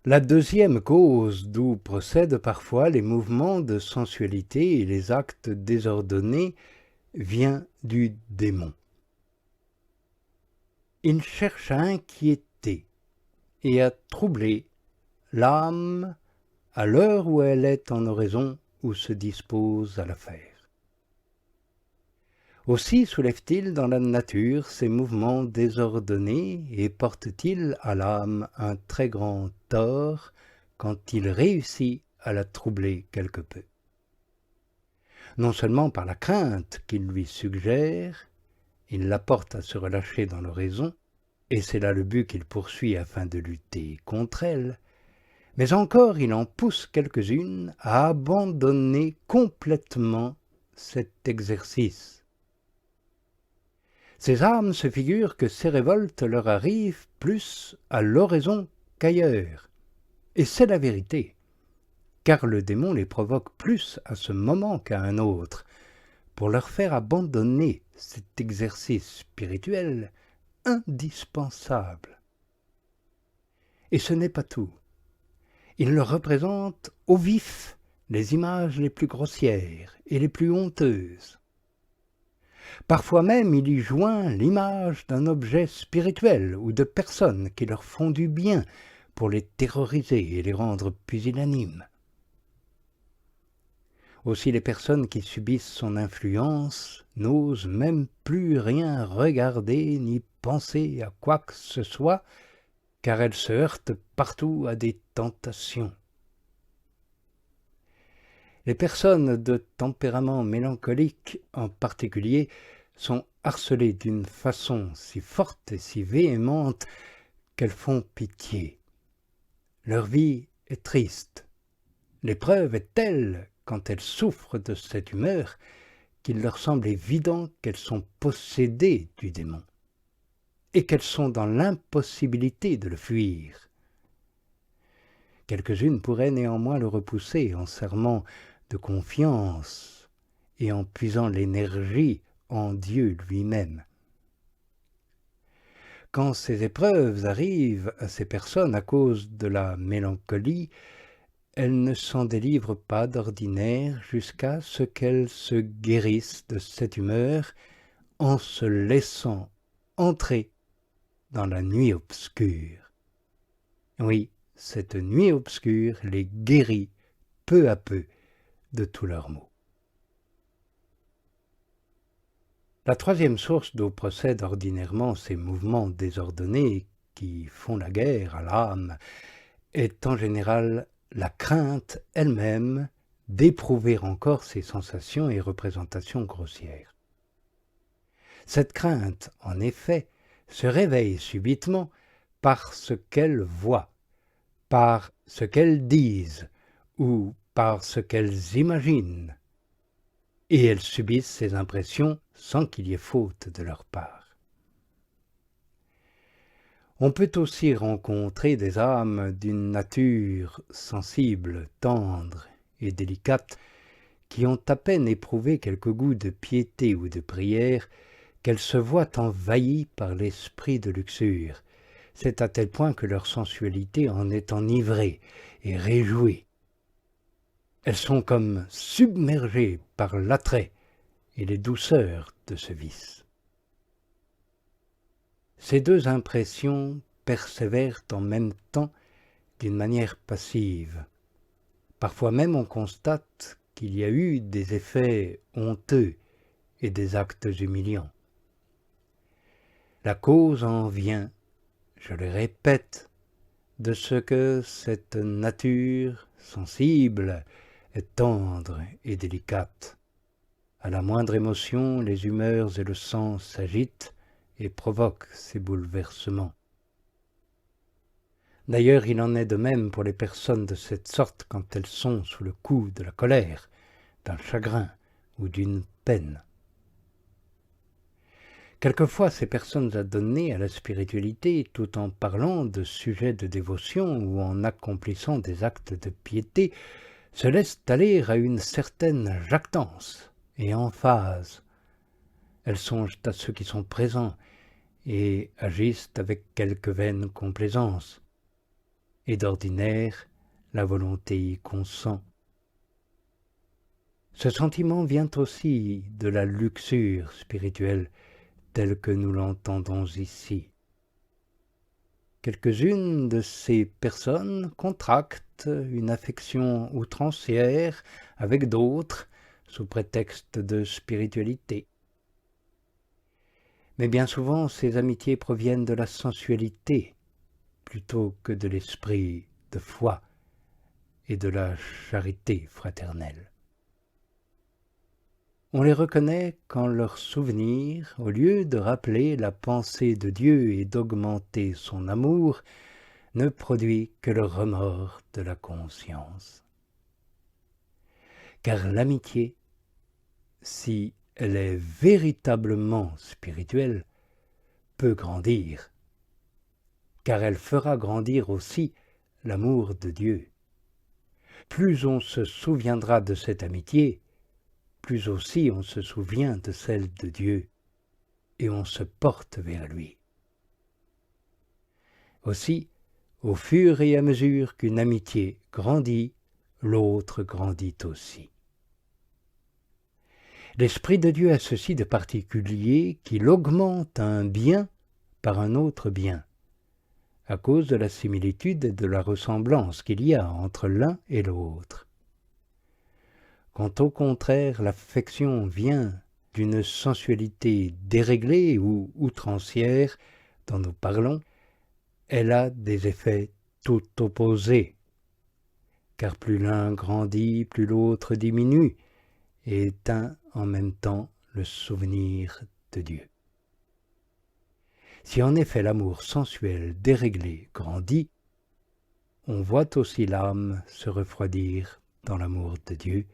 La deuxième cause d'où procèdent parfois les mouvements de sensualité et les actes désordonnés vient du démon. Il cherche à inquiéter et à troubler l'âme à l'heure où elle est en oraison ou se dispose à la faire. Aussi soulève-t-il dans la nature ces mouvements désordonnés et porte-t-il à l'âme un très grand tort quand il réussit à la troubler quelque peu. Non seulement par la crainte qu'il lui suggère, il la porte à se relâcher dans l'oraison, et c'est là le but qu'il poursuit afin de lutter contre elle, mais encore il en pousse quelques-unes à abandonner complètement cet exercice. Ces âmes se figurent que ces révoltes leur arrivent plus à l'oraison qu'ailleurs. Et c'est la vérité, car le démon les provoque plus à ce moment qu'à un autre, pour leur faire abandonner cet exercice spirituel indispensable. Et ce n'est pas tout. Il leur représente au vif les images les plus grossières et les plus honteuses. Parfois même il y joint l'image d'un objet spirituel ou de personnes qui leur font du bien pour les terroriser et les rendre pusillanimes. Aussi les personnes qui subissent son influence n'osent même plus rien regarder ni penser à quoi que ce soit, car elles se heurtent partout à des tentations. Les personnes de tempérament mélancolique en particulier sont harcelées d'une façon si forte et si véhémente qu'elles font pitié. Leur vie est triste. L'épreuve est telle quand elles souffrent de cette humeur qu'il leur semble évident qu'elles sont possédées du démon et qu'elles sont dans l'impossibilité de le fuir. Quelques-unes pourraient néanmoins le repousser en serment de confiance et en puisant l'énergie en Dieu lui-même. Quand ces épreuves arrivent à ces personnes à cause de la mélancolie, elles ne s'en délivrent pas d'ordinaire jusqu'à ce qu'elles se guérissent de cette humeur en se laissant entrer dans la nuit obscure. Oui, cette nuit obscure les guérit peu à peu de tous leurs maux. La troisième source d'où procèdent ordinairement ces mouvements désordonnés qui font la guerre à l'âme est en général la crainte elle-même d'éprouver encore ces sensations et représentations grossières. Cette crainte, en effet, se réveille subitement par ce qu'elles voient, par ce qu'elles disent ou par ce qu'elles imaginent, et elles subissent ces impressions sans qu'il y ait faute de leur part. On peut aussi rencontrer des âmes d'une nature sensible, tendre et délicate, qui ont à peine éprouvé quelque goût de piété ou de prière, qu'elles se voient envahies par l'esprit de luxure. C'est à tel point que leur sensualité en est enivrée et réjouie. Elles sont comme submergées par l'attrait et les douceurs de ce vice. Ces deux impressions persévèrent en même temps d'une manière passive. Parfois même on constate qu'il y a eu des effets honteux et des actes humiliants. La cause en vient, je le répète, de ce que cette nature sensible est tendre et délicate. À la moindre émotion, les humeurs et le sang s'agitent et provoquent ces bouleversements. D'ailleurs, il en est de même pour les personnes de cette sorte quand elles sont sous le coup de la colère, d'un chagrin ou d'une peine. Quelquefois, ces personnes adonnées à la spiritualité, tout en parlant de sujets de dévotion ou en accomplissant des actes de piété, se laissent aller à une certaine jactance et emphase. Elles songent à ceux qui sont présents et agissent avec quelque vaine complaisance. et d'ordinaire, la volonté y consent. Ce sentiment vient aussi de la luxure spirituelle telle que nous l'entendons ici. Quelques-unes de ces personnes contractent une affection outrancière avec d'autres sous prétexte de spiritualité. Mais bien souvent, ces amitiés proviennent de la sensualité plutôt que de l'esprit de foi et de la charité fraternelle. On les reconnaît quand leur souvenir, au lieu de rappeler la pensée de Dieu et d'augmenter son amour, ne produit que le remords de la conscience. Car l'amitié, si elle est véritablement spirituelle, peut grandir, car elle fera grandir aussi l'amour de Dieu. Plus on se souviendra de cette amitié, plus aussi on se souvient de celle de Dieu, et on se porte vers lui. Aussi, au fur et à mesure qu'une amitié grandit, l'autre grandit aussi. L'Esprit de Dieu a ceci de particulier qu'il augmente un bien par un autre bien, à cause de la similitude et de la ressemblance qu'il y a entre l'un et l'autre. Quand au contraire l'affection vient d'une sensualité déréglée ou outrancière dont nous parlons, elle a des effets tout opposés, car plus l'un grandit, plus l'autre diminue, et éteint en même temps le souvenir de Dieu. Si en effet l'amour sensuel déréglé grandit, on voit aussi l'âme se refroidir dans l'amour de Dieu,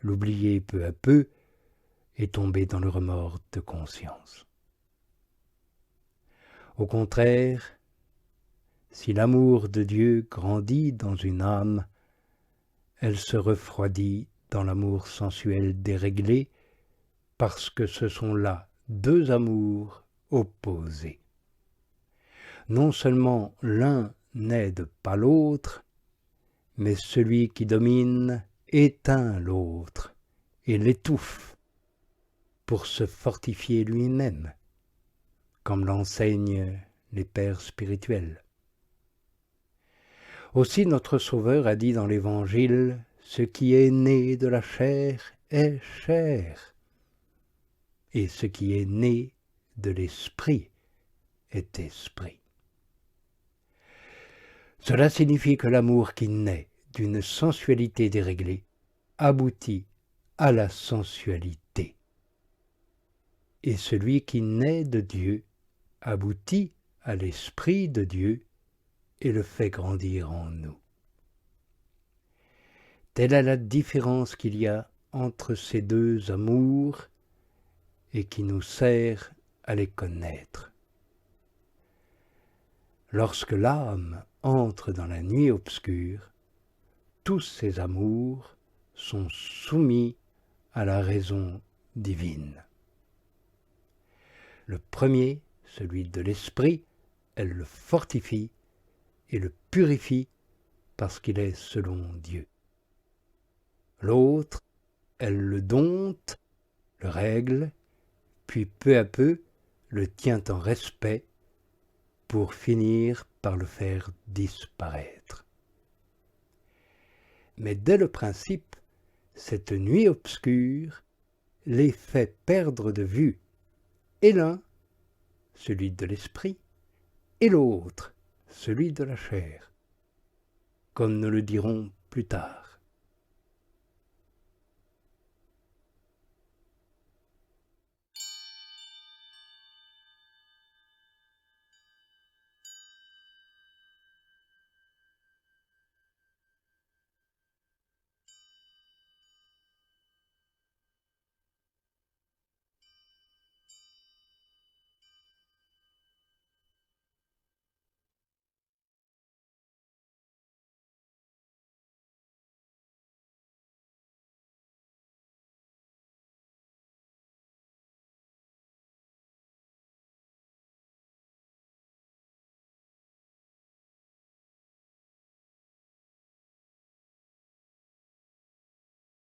l'oublier peu à peu et tomber dans le remords de conscience. Au contraire, si l'amour de Dieu grandit dans une âme, elle se refroidit dans l'amour sensuel déréglé, parce que ce sont là deux amours opposés. Non seulement l'un n'aide pas l'autre, mais celui qui domine éteint l'autre et l'étouffe pour se fortifier lui-même, comme l'enseignent les pères spirituels. Aussi notre Sauveur a dit dans l'Évangile « Ce qui est né de la chair est chair, et ce qui est né de l'Esprit est esprit. » Cela signifie que l'amour qui naît d'une sensualité déréglée aboutit à la sensualité. Et celui qui naît de Dieu aboutit à l'Esprit de Dieu et le fait grandir en nous. Telle est la différence qu'il y a entre ces deux amours et qui nous sert à les connaître. Lorsque l'âme entre dans la nuit obscure, tous ces amours sont soumis à la raison divine. Le premier, celui de l'esprit, elle le fortifie et le purifie parce qu'il est selon Dieu. L'autre, elle le dompte, le règle, puis peu à peu le tient en respect pour finir par le faire disparaître. Mais dès le principe, cette nuit obscure les fait perdre de vue, et l'un, celui de l'esprit, et l'autre, celui de la chair, comme nous le dirons plus tard.